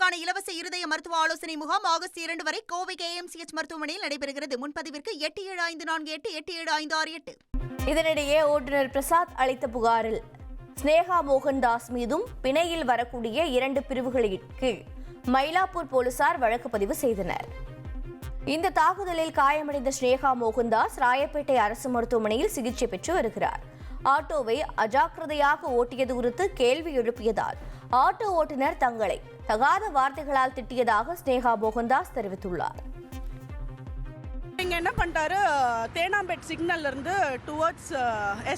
குழந்தைகளுக்கான இலவச இருதய மருத்துவ ஆலோசனை முகாம் ஆகஸ்ட் 2 வரை கோவை KMCH மருத்துவமனையில் நடைபெறுகிறது. முன்பதிவிற்கு 8754488758. இதனிடையே ஓட்டுநர் பிரசாத் அளித்த புகாரில் ஸ்னேகா மோகன்தாஸ் மீதும் பிணையில் வரக்கூடிய 2 பிரிவுகளின் கீழ் மயிலாப்பூர் போலீசார் வழக்கு பதிவு செய்தனர். இந்த தாக்குதலில் காயமடைந்த ஸ்னேகா மோகன்தாஸ் ராயப்பேட்டை அரசு மருத்துவமனையில் சிகிச்சை பெற்று வருகிறார். ஆட்டோவை அஜாக்கிரதையாக ஓட்டியது குறித்து கேள்வி எழுப்பியதால் ஆட்டோ ஓட்டுநர் தங்களை தகாத வார்த்தைகளால் திட்டியதாக ஸ்னேகா மோகன்தாஸ் தெரிவித்துள்ளார். இங்கே என்ன பண்ணிட்டாரு, தேனாம்பேட் சிக்னல்ல இருந்து டுவர்ட்ஸ்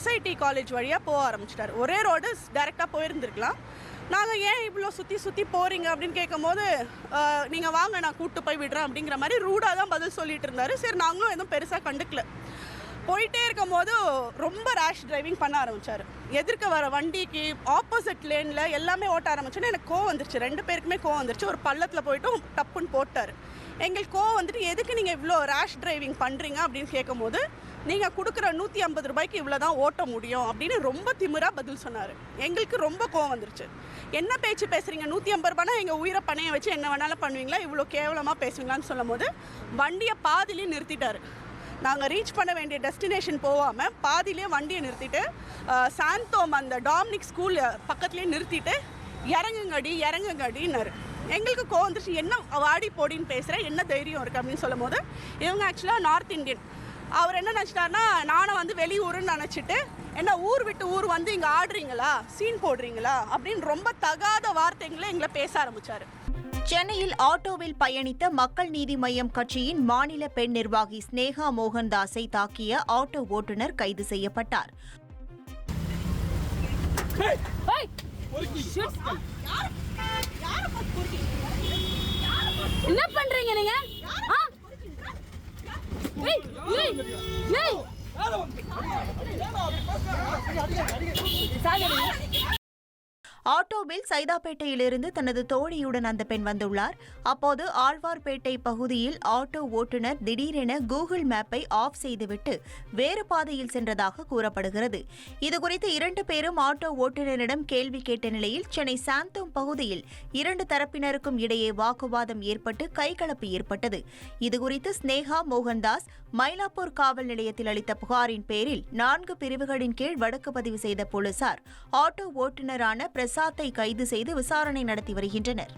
SIT காலேஜ் வழியாக போக ஆரம்பிச்சிட்டாரு. ஒரே ரோடு டைரெக்டாக போயிருந்துருக்கலாம். நாங்கள் ஏன் இவ்வளோ சுற்றி போகிறீங்க அப்படின்னு கேட்கும் போது நீங்கள் வாங்க நான் கூப்பிட்டு போய் விடுறேன் அப்படிங்கிற மாதிரி ரூடாக தான் பதில் சொல்லிட்டு இருந்தார். சரி, நாங்களும் எதுவும் பெருசாக கண்டுக்கல. போயிட்டே இருக்கும் போது ரொம்ப ரேஷ் டிரைவிங் பண்ண ஆரம்பித்தார். எதிர்க்க வர வண்டிக்கு ஆப்போசிட் லேனில் எல்லாமே ஓட்ட ஆரம்பிச்சோன்னா எனக்கு கோவம் வந்துருச்சு. 2 பேருக்குமே கோவம் வந்துருச்சு. ஒரு பள்ளத்தில் போயிட்டு டப்புன்னு போட்டார். எங்களுக்கு கோவம் வந்துட்டு எதுக்கு நீங்கள் இவ்வளோ ரேஷ் டிரைவிங் பண்ணுறீங்க அப்படின்னு கேட்கும் போது நீங்கள் கொடுக்குற 150 ரூபாய்க்கு இவ்வளோ தான் ஓட்ட முடியும் அப்படின்னு ரொம்ப திமிராக பதில் சொன்னார். எங்களுக்கு ரொம்ப கோவம் வந்துருச்சு. என்ன பேச்சு பேசுகிறீங்க, 150 ரூபானா எங்கள் உயிரை பணையை வச்சு என்ன வேணாலும் பண்ணுவீங்களா, இவ்வளோ கேவலமாக பேசுவீங்களான்னு சொல்லும் போது வண்டியை பாதிலேயே நிறுத்திட்டார். நாங்கள் ரீச் பண்ண வேண்டிய டெஸ்டினேஷன் போகாமல் பாதியிலே வண்டியை நிறுத்திட்டு சாந்தோம் அந்த டாமினிக் ஸ்கூல் பக்கத்துலேயே நிறுத்திட்டு இறங்குங்கடின்னாரு. எங்களுக்கு கோவம் வந்துருச்சு. என்ன வாடி போடின்னு பேசுகிறேன், என்ன தைரியம் இருக்குது அப்படின்னு சொல்லும் போது இவங்க ஆக்சுவலாக நார்த் இந்தியன். அவர் என்ன நினச்சிட்டாருன்னா நானும் வந்து வெளியூருன்னு நினச்சிட்டு என்ன ஊர் விட்டு ஊர் வந்து இங்கே ஆடுறீங்களா, சீன் போடுறீங்களா அப்படின்னு ரொம்ப தகாத வார்த்தைகளை எங்களை பேச ஆரம்பித்தார். சென்னையில் ஆட்டோவில் பயணித்த மக்கள் நீதி மய்யம் கட்சியின் மாநில பெண் நிர்வாகி ஸ்னேகா மோகன்தாஸை தாக்கிய ஆட்டோ ஓட்டுநர் கைது செய்யப்பட்டார். என்ன பண்றீங்க நீங்க? ஆட்டோவில் சைதாப்பேட்டையிலிருந்து தனது தோழியுடன் அந்த பெண் வந்துள்ளார். அப்போது ஆழ்வார்பேட்டை பகுதியில் ஆட்டோ ஓட்டுநர் திடீரென கூகுள் மேப்பை ஆஃப் செய்துவிட்டு வேறு பாதையில் சென்றதாக கூறப்படுகிறது. இதுகுறித்து 2 பேரும் ஆட்டோ ஓட்டுநரிடம் கேள்வி கேட்ட நிலையில் சென்னை சாந்தோம் பகுதியில் 2 தரப்பினருக்கும் இடையே வாக்குவாதம் ஏற்பட்டு கைகலப்பு ஏற்பட்டது. இதுகுறித்து ஸ்னேகா மோகன்தாஸ் மயிலாப்பூர் காவல் நிலையத்தில் அளித்த புகாரின் பேரில் 4 பிரிவுகளின் கீழ் வழக்கு பதிவு செய்த போலீசார் ஆட்டோ ஓட்டுநரான பிரசாத்தை கைது செய்து விசாரணை நடத்தி வருகின்றனர்.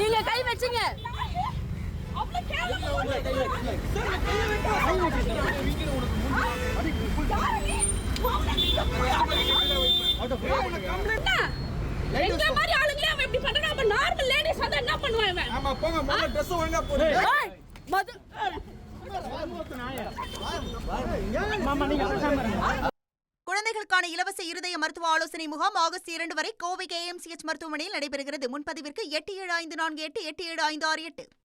நீங்க கை வச்சுங்க. எங்க மாதிரி ஆளுங்களே அவன் இப்படி பண்றான். அப்ப நார்மல் லேடிஸ் வந்து என்ன பண்ணுவாங்க? ஆமா போங்க, முதல்ல Dress ஒழுங்கா போடுங்க. குழந்தைகளுக்கான இலவச இருதய மருத்துவ ஆலோசனை முகாம் ஆகஸ்ட் 2 வரை கோவை KMCH மருத்துவமனையில் நடைபெறுகிறது. முன்பதிவிற்கு 8754488758.